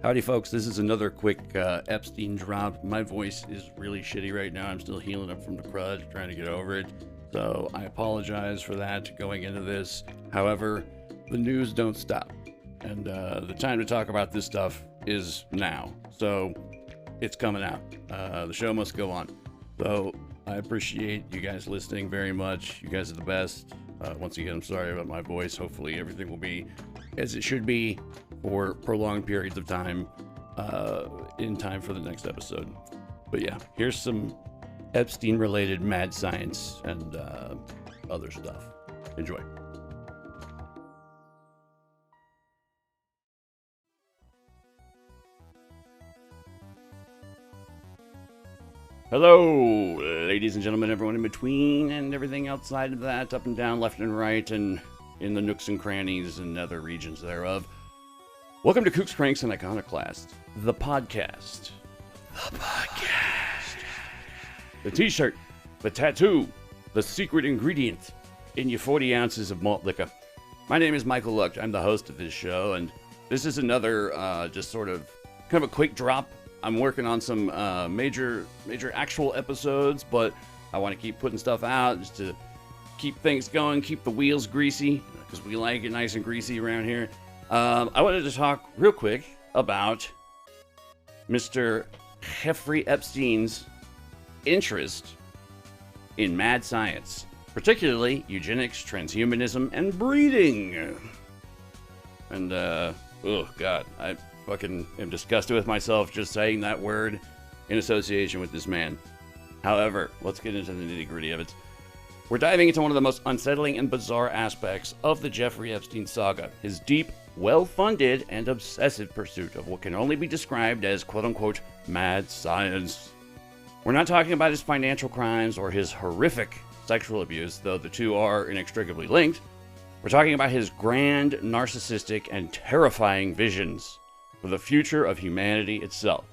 Howdy, folks. This is another quick Epstein drop. My voice is really shitty right now. I'm still healing up from the crud, trying to get over it. So I apologize for that going into this. However, the news don't stop. And the time to talk about this stuff is now. So it's coming out. The show must go on. So I appreciate you guys listening very much. You guys are the best. Once again, I'm sorry about my voice. Hopefully everything will be as it should be for prolonged periods of time in time for the next episode. But yeah, here's some Epstein-related mad science and other stuff. Enjoy. Hello, ladies and gentlemen, everyone in between and everything outside of that, up and down, left and right, and in the nooks and crannies and other regions thereof. Welcome to Kooks, Cranks, and Iconoclast, the podcast. The podcast. The t-shirt, the tattoo, the secret ingredient in your 40 ounces of malt liquor. My name is Michael Luck. I'm the host of this show, and this is another just sort of kind of a quick drop. I'm working on some major actual episodes, but I want to keep putting stuff out just to keep things going, keep the wheels greasy, because we like it nice and greasy around here. I wanted to talk real quick about Mr. Jeffrey Epstein's interest in mad science, particularly eugenics, transhumanism, and breeding. And, oh God, I fucking am disgusted with myself just saying that word in association with this man. However, let's get into the nitty-gritty of it. We're diving into one of the most unsettling and bizarre aspects of the Jeffrey Epstein saga, his deep, well-funded, and obsessive pursuit of what can only be described as quote-unquote mad science. We're not talking about his financial crimes or his horrific sexual abuse, though the two are inextricably linked. We're talking about his grand, narcissistic, and terrifying visions for the future of humanity itself.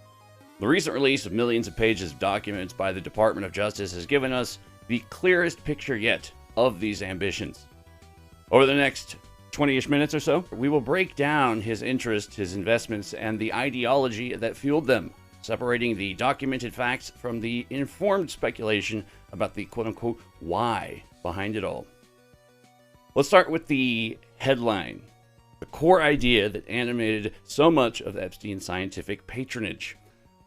The recent release of millions of pages of documents by the Department of Justice has given us the clearest picture yet of these ambitions. Over the next 20-ish minutes or so, we will break down his interest, his investments, and the ideology that fueled them, separating the documented facts from the informed speculation about the quote-unquote why behind it all. Let's start with the headline, the core idea that animated so much of Epstein's scientific patronage.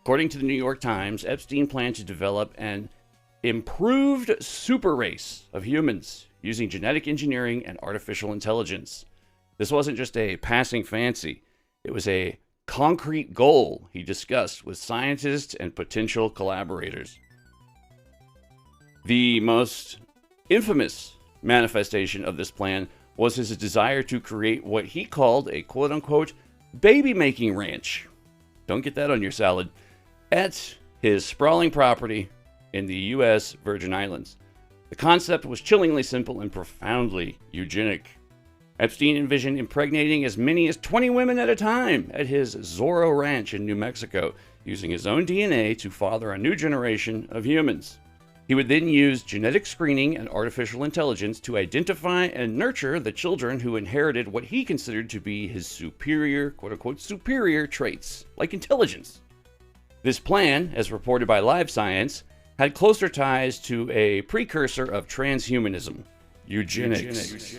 According to the New York Times, Epstein planned to develop an improved super race of humans using genetic engineering and artificial intelligence. This wasn't just a passing fancy. It was a concrete goal he discussed with scientists and potential collaborators. The most infamous manifestation of this plan was his desire to create what he called a quote-unquote baby-making ranch. Don't get that on your salad. At his sprawling property in the U.S. Virgin Islands. The concept was chillingly simple and profoundly eugenic. Epstein envisioned impregnating as many as 20 women at a time at his Zorro Ranch in New Mexico, using his own DNA to father a new generation of humans. He would then use genetic screening and artificial intelligence to identify and nurture the children who inherited what he considered to be his superior, quote-unquote, superior traits, like intelligence. This plan, as reported by Live Science, had closer ties to a precursor of transhumanism, eugenics.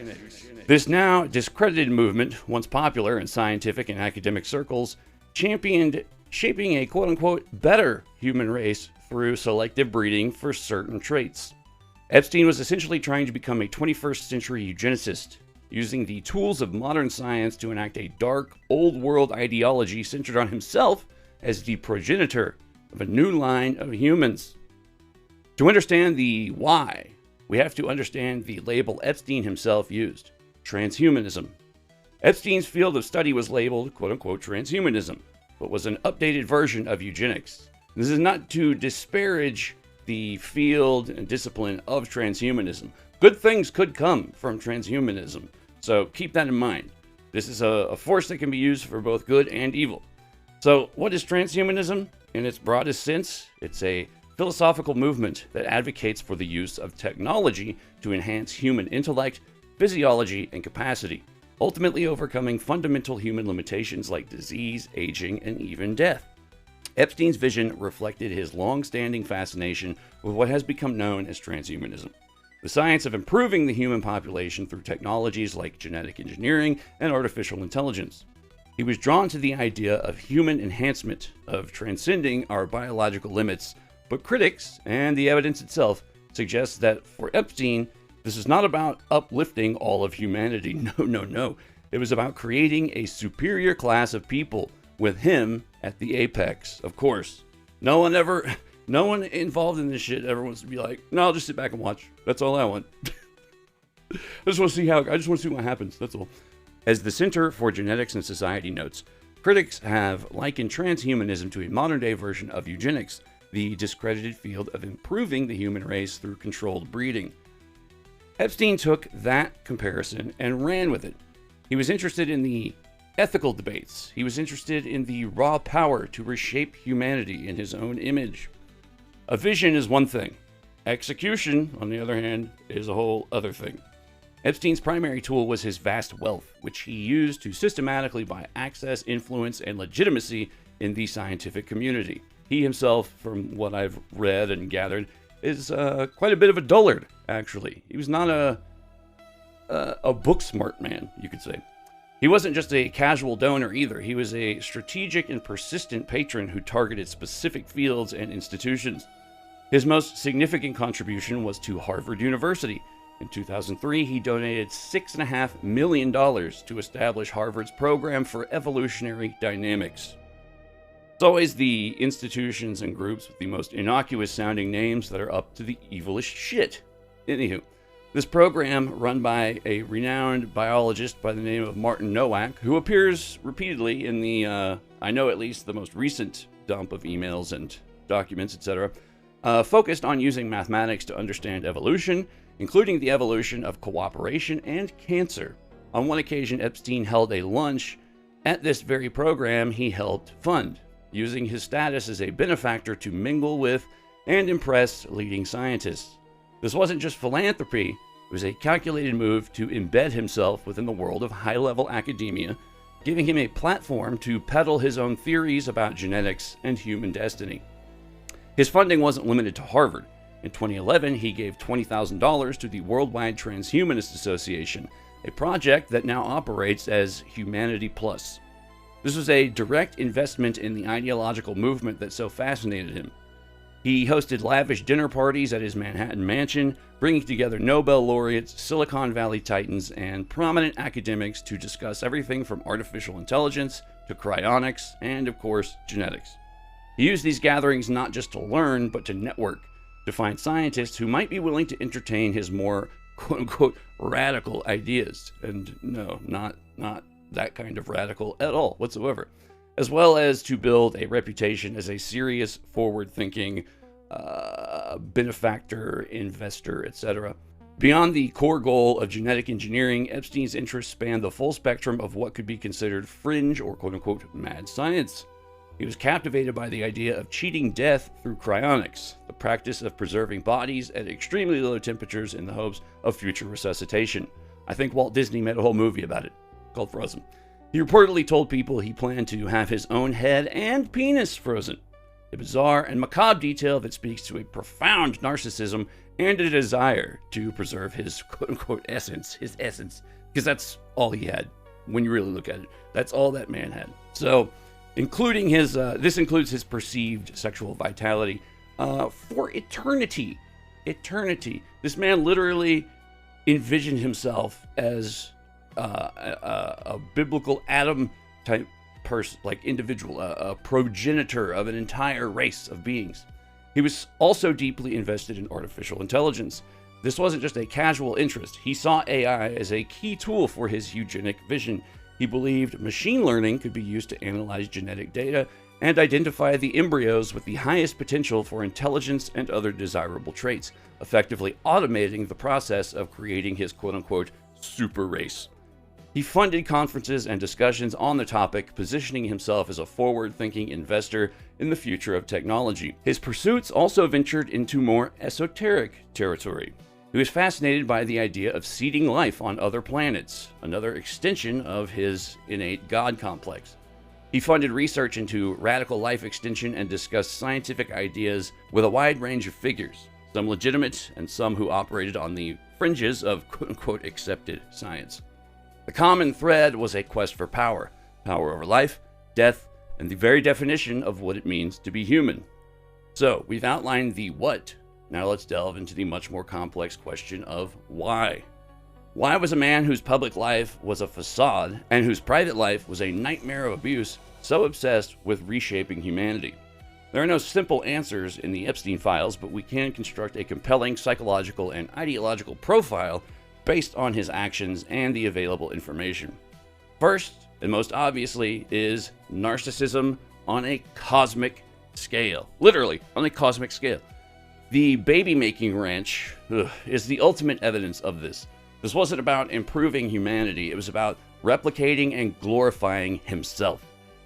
This now discredited movement, once popular in scientific and academic circles, championed shaping a quote-unquote better human race through selective breeding for certain traits. Epstein was essentially trying to become a 21st century eugenicist, using the tools of modern science to enact a dark, old-world ideology centered on himself as the progenitor of a new line of humans. To understand the why, we have to understand the label Epstein himself used, transhumanism. Epstein's field of study was labeled, quote-unquote, transhumanism, but was an updated version of eugenics. This is not to disparage the field and discipline of transhumanism. Good things could come from transhumanism, so keep that in mind. This is a force that can be used for both good and evil. So what is transhumanism? In its broadest sense, it's a philosophical movement that advocates for the use of technology to enhance human intellect, physiology, and capacity. ultimately overcoming fundamental human limitations like disease, aging, and even death. Epstein's vision reflected his long-standing fascination with what has become known as transhumanism, the science of improving the human population through technologies like genetic engineering and artificial intelligence. He was drawn to the idea of human enhancement, of transcending our biological limits, but critics, and the evidence itself, suggests that for Epstein, this is not about uplifting all of humanity. No. It was about creating a superior class of people, with him at the apex, of course. No one involved in this shit ever wants to be like, no, I'll just sit back and watch. That's all I want. I just want to see what happens. That's all. As the Center for Genetics and Society notes, critics have likened transhumanism to a modern-day version of eugenics, the discredited field of improving the human race through controlled breeding. Epstein took that comparison and ran with it. He was interested in the ethical debates. He was interested in the raw power to reshape humanity in his own image. A vision is one thing. Execution, on the other hand, is a whole other thing. Epstein's primary tool was his vast wealth, which he used to systematically buy access, influence, and legitimacy in the scientific community. He himself, from what I've read and gathered, is quite a bit of a dullard, actually. He was not a book-smart man, you could say. He wasn't just a casual donor either. He was a strategic and persistent patron who targeted specific fields and institutions. His most significant contribution was to Harvard University. In 2003, he donated $6.5 million to establish Harvard's program for evolutionary dynamics. It's always the institutions and groups with the most innocuous-sounding names that are up to the evilest shit. Anywho, this program, run by a renowned biologist by the name of Martin Nowak, who appears repeatedly in the, I know at least the most recent dump of emails and documents, etc., focused on using mathematics to understand evolution, including the evolution of cooperation and cancer. On one occasion, Epstein held a lunch at this very program he helped fund, using his status as a benefactor to mingle with and impress leading scientists. This wasn't just philanthropy, it was a calculated move to embed himself within the world of high-level academia, giving him a platform to peddle his own theories about genetics and human destiny. His funding wasn't limited to Harvard. In 2011, he gave $20,000 to the Worldwide Transhumanist Association, a project that now operates as Humanity Plus. This was a direct investment in the ideological movement that so fascinated him. He hosted lavish dinner parties at his Manhattan mansion, bringing together Nobel laureates, Silicon Valley titans, and prominent academics to discuss everything from artificial intelligence to cryonics and, of course, genetics. He used these gatherings not just to learn, but to network, to find scientists who might be willing to entertain his more quote-unquote radical ideas. And no, not that kind of radical at all whatsoever. As well as to build a reputation as a serious, forward-thinking benefactor, investor, etc. Beyond the core goal of genetic engineering, Epstein's interests spanned the full spectrum of what could be considered fringe or quote-unquote mad science. He was captivated by the idea of cheating death through cryonics, the practice of preserving bodies at extremely low temperatures in the hopes of future resuscitation. I think Walt Disney made a whole movie about it, called Frozen. He reportedly told people he planned to have his own head and penis frozen. A bizarre and macabre detail that speaks to a profound narcissism and a desire to preserve his quote-unquote essence, because that's all he had. When you really look at it, that's all that man had. So, including his, this includes his perceived sexual vitality for eternity. Eternity. This man literally envisioned himself as a biblical Adam type person, like individual, a progenitor of an entire race of beings. He was also deeply invested in artificial intelligence. This wasn't just a casual interest. He saw AI as a key tool for his eugenic vision. He believed machine learning could be used to analyze genetic data and identify the embryos with the highest potential for intelligence and other desirable traits, effectively automating the process of creating his quote-unquote super race. He funded conferences and discussions on the topic, positioning himself as a forward-thinking investor in the future of technology. His pursuits also ventured into more esoteric territory. He was fascinated by the idea of seeding life on other planets, another extension of his innate God complex. He funded research into radical life extension and discussed scientific ideas with a wide range of figures, some legitimate and some who operated on the fringes of quote-unquote accepted science. The common thread was a quest for power over life, death, and the very definition of what it means to be human. So, we've outlined the what. Now let's delve into the much more complex question of why. Why was a man whose public life was a facade and whose private life was a nightmare of abuse so obsessed with reshaping humanity? There are no simple answers in the Epstein files, but we can construct a compelling psychological and ideological profile based on his actions and the available information. First, and most obviously, is narcissism on a cosmic scale. Literally, on a cosmic scale. The baby-making ranch is the ultimate evidence of this. This wasn't about improving humanity, it was about replicating and glorifying himself.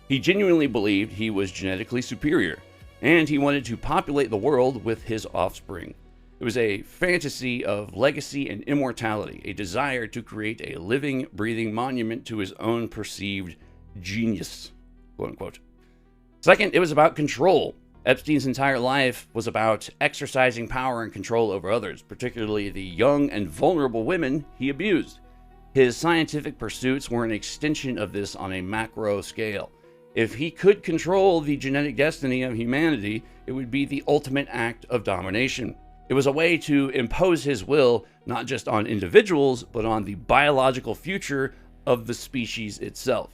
He genuinely believed he was genetically superior, and he wanted to populate the world with his offspring. It was a fantasy of legacy and immortality, a desire to create a living, breathing monument to his own perceived genius, quote unquote. Second, it was about control. Epstein's entire life was about exercising power and control over others, particularly the young and vulnerable women he abused. His scientific pursuits were an extension of this on a macro scale. If he could control the genetic destiny of humanity, it would be the ultimate act of domination. It was a way to impose his will not just on individuals, but on the biological future of the species itself.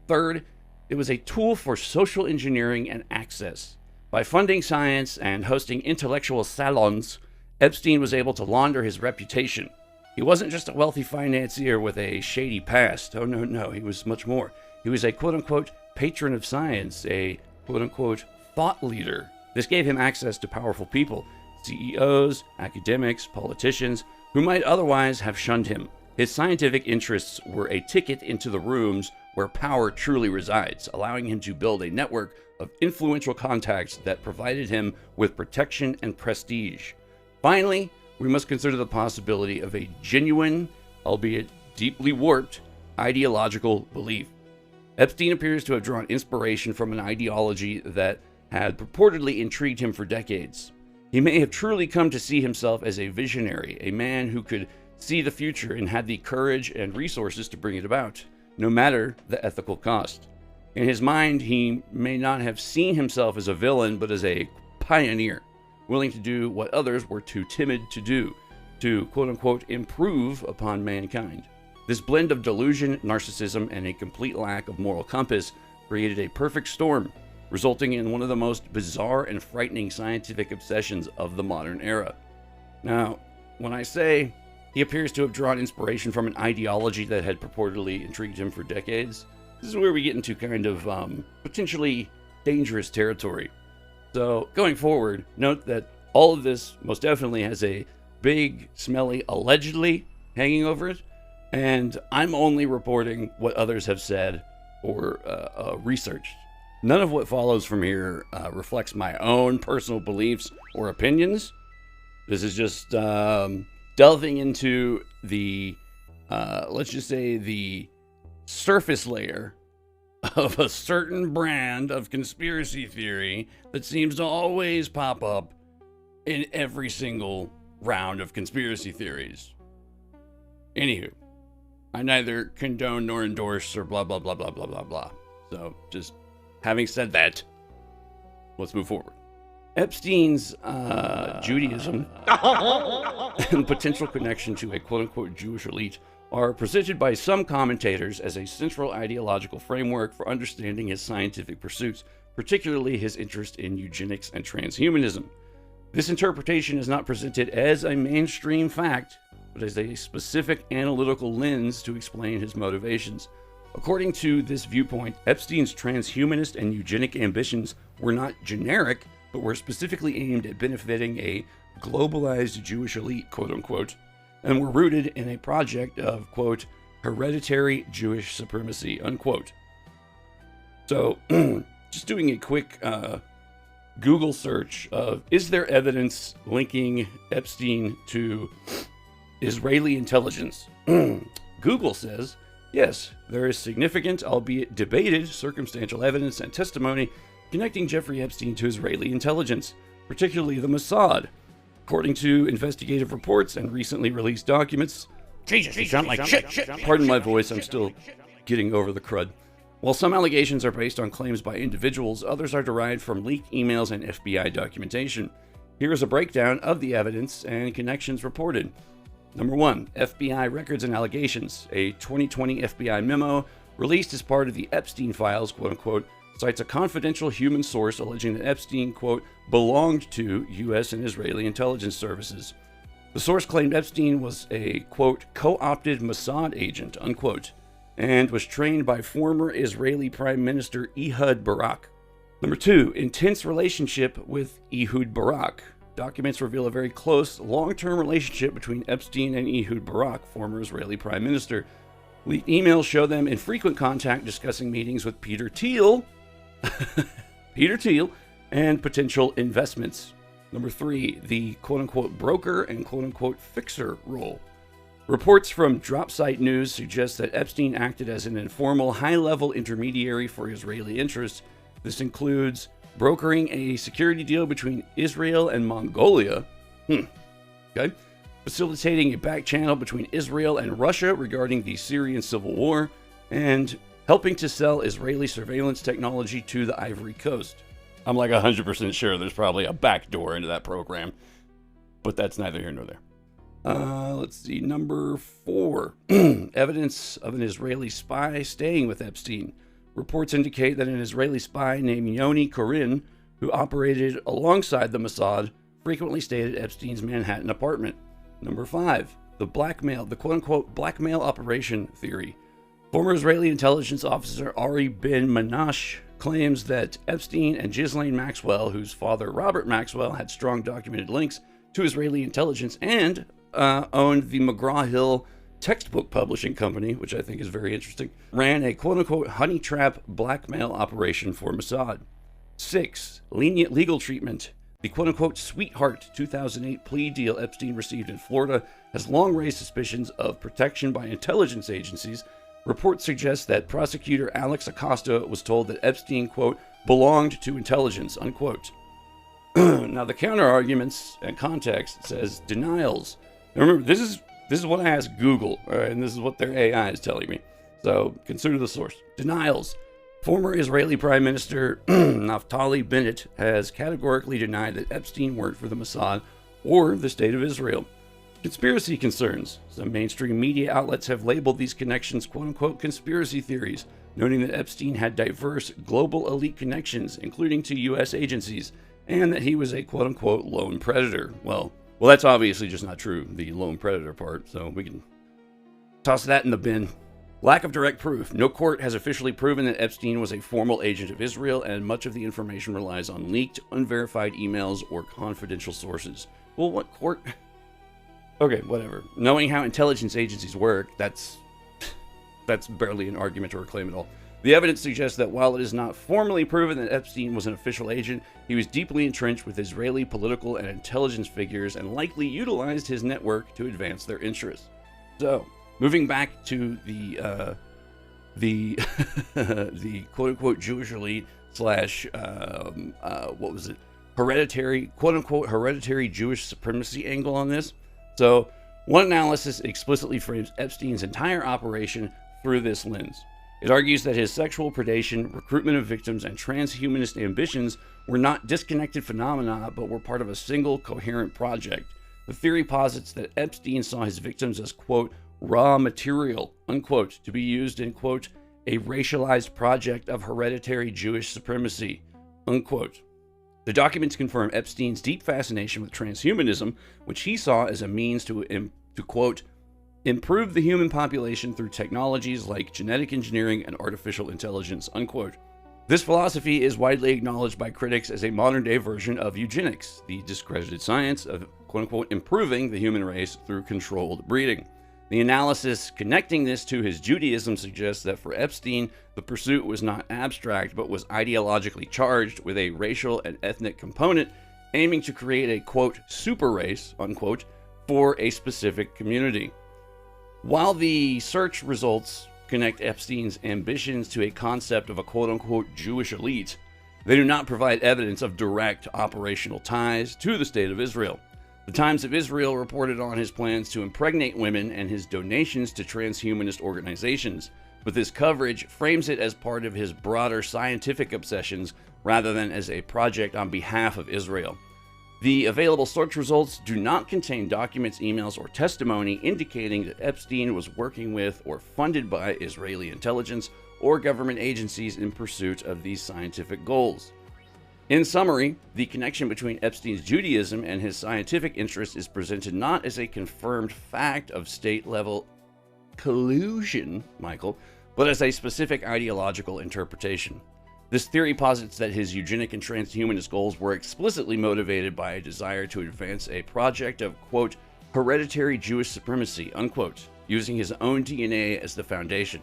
Third, it was a tool for social engineering and access. By funding science and hosting intellectual salons, Epstein was able to launder his reputation. He wasn't just a wealthy financier with a shady past. Oh, no, he was much more. He was a quote-unquote patron of science, a quote-unquote thought leader. This gave him access to powerful people, CEOs, academics, politicians, who might otherwise have shunned him. His scientific interests were a ticket into the rooms where power truly resides, allowing him to build a network of influential contacts that provided him with protection and prestige. Finally, we must consider the possibility of a genuine, albeit deeply warped, ideological belief. Epstein appears to have drawn inspiration from an ideology that had purportedly intrigued him for decades. He may have truly come to see himself as a visionary, a man who could see the future and had the courage and resources to bring it about, no matter the ethical cost. In his mind, he may not have seen himself as a villain, but as a pioneer, willing to do what others were too timid to do, to quote-unquote improve upon mankind. This blend of delusion, narcissism, and a complete lack of moral compass created a perfect storm, resulting in one of the most bizarre and frightening scientific obsessions of the modern era. Now, when I say he appears to have drawn inspiration from an ideology that had purportedly intrigued him for decades, this is where we get into kind of potentially dangerous territory. So, going forward, note that all of this most definitely has a big, smelly allegedly hanging over it, and I'm only reporting what others have said or researched. None of what follows from here reflects my own personal beliefs or opinions. This is just delving into the, let's just say, the surface layer of a certain brand of conspiracy theory that seems to always pop up in every single round of conspiracy theories. Anywho, I neither condone nor endorse or blah, blah, blah, blah, blah, blah, blah. So, just having said that, let's move forward. Epstein's Judaism and potential connection to a quote-unquote Jewish elite are presented by some commentators as a central ideological framework for understanding his scientific pursuits, particularly his interest in eugenics and transhumanism. This interpretation is not presented as a mainstream fact, but as a specific analytical lens to explain his motivations. According to this viewpoint, Epstein's transhumanist and eugenic ambitions were not generic, but were specifically aimed at benefiting a globalized Jewish elite, quote-unquote, and were rooted in a project of, quote, hereditary Jewish supremacy, unquote. So, just doing a quick Google search of, is there evidence linking Epstein to Israeli intelligence. Google says, yes, there is significant, albeit debated, circumstantial evidence and testimony connecting Jeffrey Epstein to Israeli intelligence, particularly the Mossad. According to investigative reports and recently released documents, Jesus, you sound like shit. pardon my voice, I'm still getting over the crud. While some allegations are based on claims by individuals, others are derived from leaked emails and FBI documentation. Here is a breakdown of the evidence and connections reported. Number 1, FBI records and allegations. A 2020 FBI memo released as part of the Epstein files, quote-unquote, cites a confidential human source alleging that Epstein, quote, belonged to U.S. and Israeli intelligence services. The source claimed Epstein was a, quote, co-opted Mossad agent, unquote, and was trained by former Israeli Prime Minister Ehud Barak. Number 2, intense relationship with Ehud Barak. Documents reveal a very close, long-term relationship between Epstein and Ehud Barak, former Israeli Prime Minister. Leaked emails show them in frequent contact discussing meetings with Peter Thiel, and potential investments. Number 3, the quote-unquote broker and quote-unquote fixer role. Reports from Dropsite News suggest that Epstein acted as an informal, high-level intermediary for Israeli interests. This includes brokering a security deal between Israel and Mongolia, facilitating a back channel between Israel and Russia regarding the Syrian civil war, and helping to sell Israeli surveillance technology to the Ivory Coast. I'm like 100% sure there's probably a back door into that program, but that's neither here nor there. Let's see, number 4, evidence of an Israeli spy staying with Epstein. Reports indicate that an Israeli spy named Yoni Korin, who operated alongside the Mossad, frequently stayed at Epstein's Manhattan apartment. Number 5, the quote-unquote blackmail operation theory. Former Israeli intelligence officer Ari Ben Manash claims that Epstein and Ghislaine Maxwell, whose father Robert Maxwell had strong documented links to Israeli intelligence and owned the McGraw-Hill textbook publishing company, which I think is very interesting, ran a quote-unquote honey trap blackmail operation for Mossad. 6, lenient legal treatment. The quote-unquote sweetheart 2008 plea deal Epstein received in Florida has long raised suspicions of protection by intelligence agencies. Reports suggest that prosecutor Alex Acosta was told that Epstein, quote, belonged to intelligence, unquote. Now, the counter-arguments and context says denials. Now, remember, this is what I asked Google, and this is what their AI is telling me. So consider the source. Denials. Former Israeli Prime Minister Naftali Bennett has categorically denied that Epstein worked for the Mossad or the State of Israel. Conspiracy concerns. Some mainstream media outlets have labeled these connections quote-unquote conspiracy theories, noting that Epstein had diverse global elite connections, including to U.S. agencies, and that he was a quote-unquote lone predator. Well, that's obviously just not true, the lone predator part, so we can toss that in the bin. Lack of direct proof. No court has officially proven that Epstein was a formal agent of Israel, and much of the information relies on leaked, unverified emails or confidential sources. Well, what court? Okay, whatever. Knowing how intelligence agencies work, that's barely an argument or a claim at all. The evidence suggests that while it is not formally proven that Epstein was an official agent, he was deeply entrenched with Israeli political and intelligence figures and likely utilized his network to advance their interests. So, moving back to the quote-unquote Jewish elite slash, hereditary, quote-unquote hereditary Jewish supremacy angle on this. So, one analysis explicitly frames Epstein's entire operation through this lens. It argues that his sexual predation, recruitment of victims, and transhumanist ambitions were not disconnected phenomena, but were part of a single, coherent project. The theory posits that Epstein saw his victims as, quote, raw material, unquote, to be used in, quote, a racialized project of hereditary Jewish supremacy, unquote. The documents confirm Epstein's deep fascination with transhumanism, which he saw as a means to quote, improve the human population through technologies like genetic engineering and artificial intelligence, unquote. This philosophy is widely acknowledged by critics as a modern-day version of eugenics, the discredited science of, quote-unquote, improving the human race through controlled breeding. The analysis connecting this to his Judaism suggests that for Epstein, the pursuit was not abstract, but was ideologically charged with a racial and ethnic component, aiming to create a, quote, super race, unquote, for a specific community. While the search results connect Epstein's ambitions to a concept of a quote-unquote Jewish elite, they do not provide evidence of direct operational ties to the State of Israel. The Times of Israel reported on his plans to impregnate women and his donations to transhumanist organizations, but this coverage frames it as part of his broader scientific obsessions rather than as a project on behalf of Israel. The available search results do not contain documents, emails, or testimony indicating that Epstein was working with or funded by Israeli intelligence or government agencies in pursuit of these scientific goals. In summary, the connection between Epstein's Judaism and his scientific interests is presented not as a confirmed fact of state-level collusion, Michael, but as a specific ideological interpretation. This theory posits that his eugenic and transhumanist goals were explicitly motivated by a desire to advance a project of, quote, hereditary Jewish supremacy, unquote, using his own DNA as the foundation.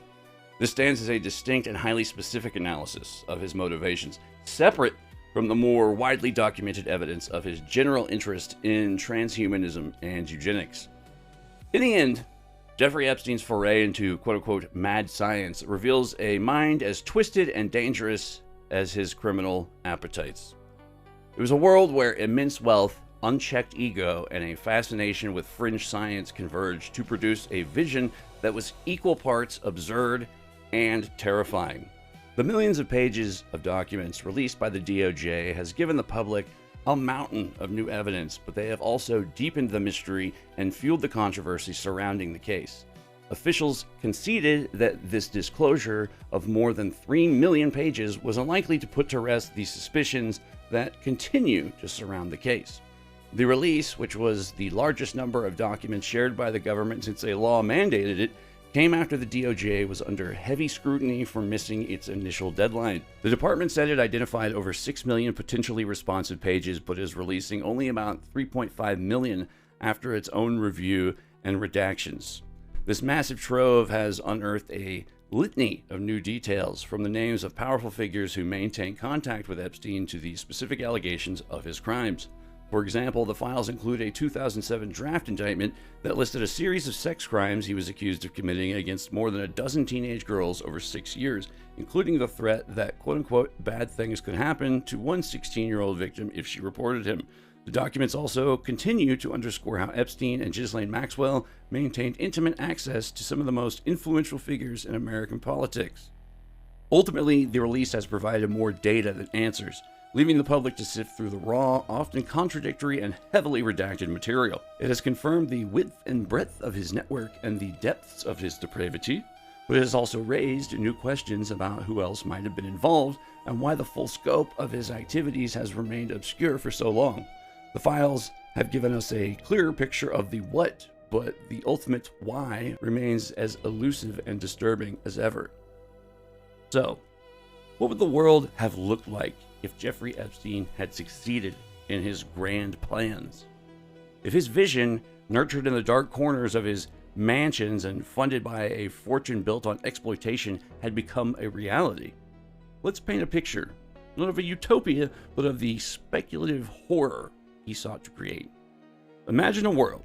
This stands as a distinct and highly specific analysis of his motivations, separate from the more widely documented evidence of his general interest in transhumanism and eugenics. In the end, Jeffrey Epstein's foray into quote-unquote mad science reveals a mind as twisted and dangerous as his criminal appetites. It was a world where immense wealth, unchecked ego, and a fascination with fringe science converged to produce a vision that was equal parts absurd and terrifying. The millions of pages of documents released by the DOJ has given the public a mountain of new evidence, but they have also deepened the mystery and fueled the controversy surrounding the case. Officials conceded that this disclosure of more than 3 million pages was unlikely to put to rest the suspicions that continue to surround the case. The release, which was the largest number of documents shared by the government since a law mandated it, came after the DOJ was under heavy scrutiny for missing its initial deadline. The department said it identified over 6 million potentially responsive pages, but is releasing only about 3.5 million after its own review and redactions. This massive trove has unearthed a litany of new details, from the names of powerful figures who maintain contact with Epstein to the specific allegations of his crimes. For example, the files include a 2007 draft indictment that listed a series of sex crimes he was accused of committing against more than a dozen teenage girls over 6 years, including the threat that, quote-unquote, bad things could happen to one 16-year-old victim if she reported him. The documents also continue to underscore how Epstein and Ghislaine Maxwell maintained intimate access to some of the most influential figures in American politics. Ultimately, the release has provided more data than answers, leaving the public to sift through the raw, often contradictory, and heavily redacted material. It has confirmed the width and breadth of his network and the depths of his depravity, but it has also raised new questions about who else might have been involved and why the full scope of his activities has remained obscure for so long. The files have given us a clearer picture of the what, but the ultimate why remains as elusive and disturbing as ever. So, what would the world have looked like if Jeffrey Epstein had succeeded in his grand plans? If his vision, nurtured in the dark corners of his mansions and funded by a fortune built on exploitation, had become a reality? Let's paint a picture, not of a utopia, but of the speculative horror he sought to create. Imagine a world.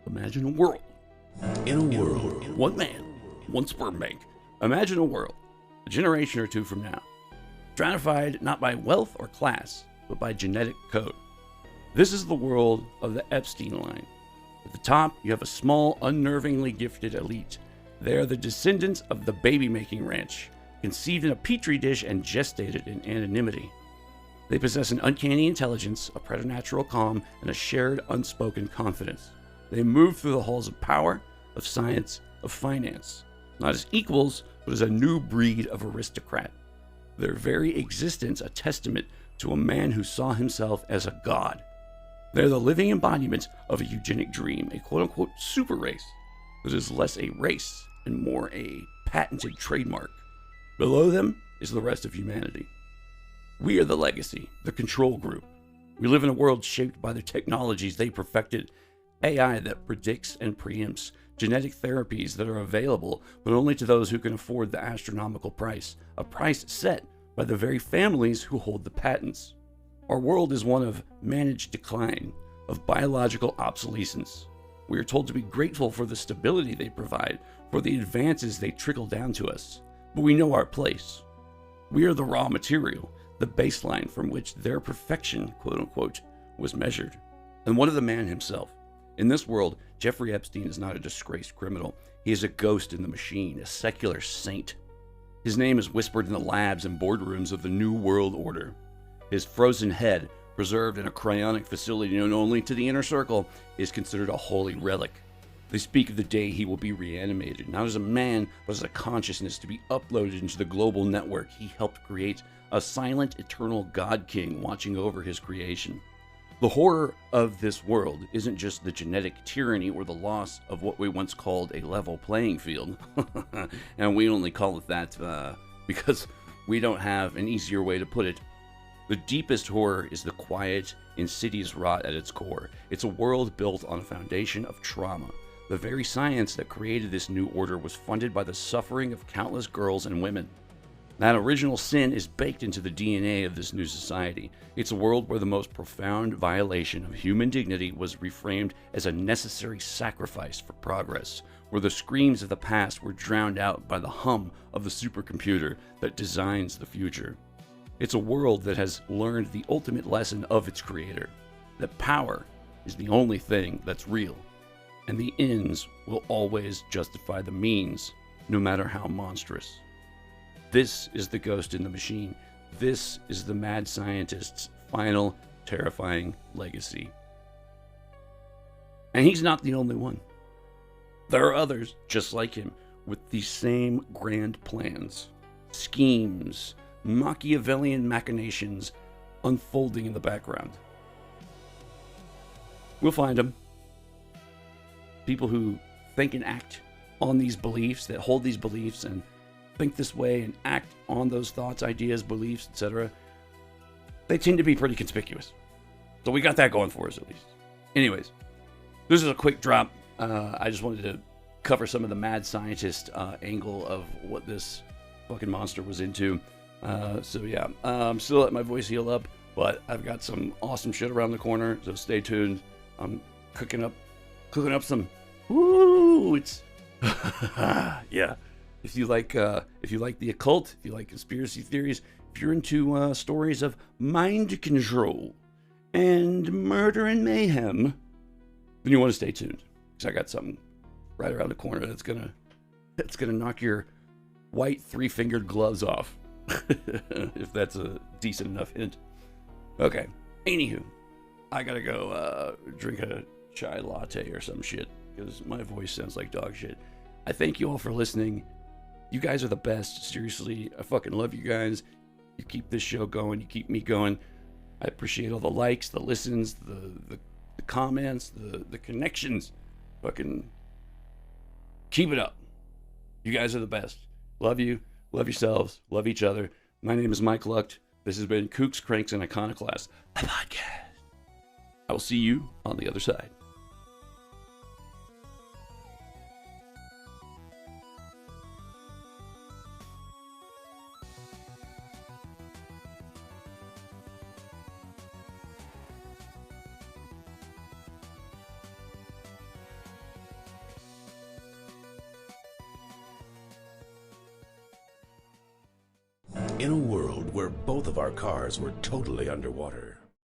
In a world. One man, one sperm bank. Imagine a world, a generation or two from now, stratified not by wealth or class, but by genetic code. This is the world of the Epstein line. At the top, you have a small, unnervingly gifted elite. They are the descendants of the baby-making ranch, conceived in a petri dish and gestated in anonymity. They possess an uncanny intelligence, a preternatural calm, and a shared, unspoken confidence. They move through the halls of power, of science, of finance, not as equals, but as a new breed of aristocrat. Their very existence a testament to a man who saw himself as a god. They're the living embodiment of a eugenic dream, a quote-unquote super race that is less a race and more a patented trademark. Below them is the rest of humanity. We are the legacy, the control group. We live in a world shaped by the technologies they perfected, AI that predicts and preempts, genetic therapies that are available, but only to those who can afford the astronomical price, a price set by the very families who hold the patents. Our world is one of managed decline, of biological obsolescence. We are told to be grateful for the stability they provide, for the advances they trickle down to us. But we know our place. We are the raw material, the baseline from which their perfection, quote unquote, was measured. And what of the man himself? In this world, Jeffrey Epstein is not a disgraced criminal. He is a ghost in the machine, a secular saint. His name is whispered in the labs and boardrooms of the New World Order. His frozen head, preserved in a cryonic facility known only to the inner circle, is considered a holy relic. They speak of the day he will be reanimated, not as a man, but as a consciousness to be uploaded into the global network he helped create, a silent, eternal God King watching over his creation. The horror of this world isn't just the genetic tyranny or the loss of what we once called a level playing field. And we only call it that because we don't have an easier way to put it. The deepest horror is the quiet, insidious rot at its core. It's a world built on a foundation of trauma. The very science that created this new order was funded by the suffering of countless girls and women. That original sin is baked into the DNA of this new society. It's a world where the most profound violation of human dignity was reframed as a necessary sacrifice for progress, where the screams of the past were drowned out by the hum of the supercomputer that designs the future. It's a world that has learned the ultimate lesson of its creator, that power is the only thing that's real, and the ends will always justify the means, no matter how monstrous. This is the ghost in the machine. This is the mad scientist's final, terrifying legacy. And he's not the only one. There are others just like him with these same grand plans, schemes, Machiavellian machinations unfolding in the background. We'll find them. People who think and act on these beliefs, that hold these beliefs and think this way and act on those thoughts, ideas, beliefs, etc. They tend to be pretty conspicuous. So we got that going for us at least. Anyways, this is a quick drop. I just wanted to cover some of the mad scientist angle of what this fucking monster was into. So yeah, I'm still letting my voice heal up, but I've got some awesome shit around the corner, so stay tuned. I'm cooking up some, woo, it's, yeah. If you like the occult, if you like conspiracy theories, if you're into stories of mind control and murder and mayhem, then you want to stay tuned, because I got something right around the corner that's gonna knock your white three-fingered gloves off. If that's a decent enough hint. Okay. Anywho, I gotta go drink a chai latte or some shit, because my voice sounds like dog shit. I thank you all for listening. You guys are the best. Seriously, I fucking love you guys. You keep this show going. You keep me going. I appreciate all the likes, the listens, the comments, the connections. Fucking keep it up. You guys are the best. Love you. Love yourselves. Love each other. My name is Mike Lucht. This has been Kooks, Cranks, and Iconoclasts, a podcast. I will see you on the other side. In a world where both of our cars were totally underwater,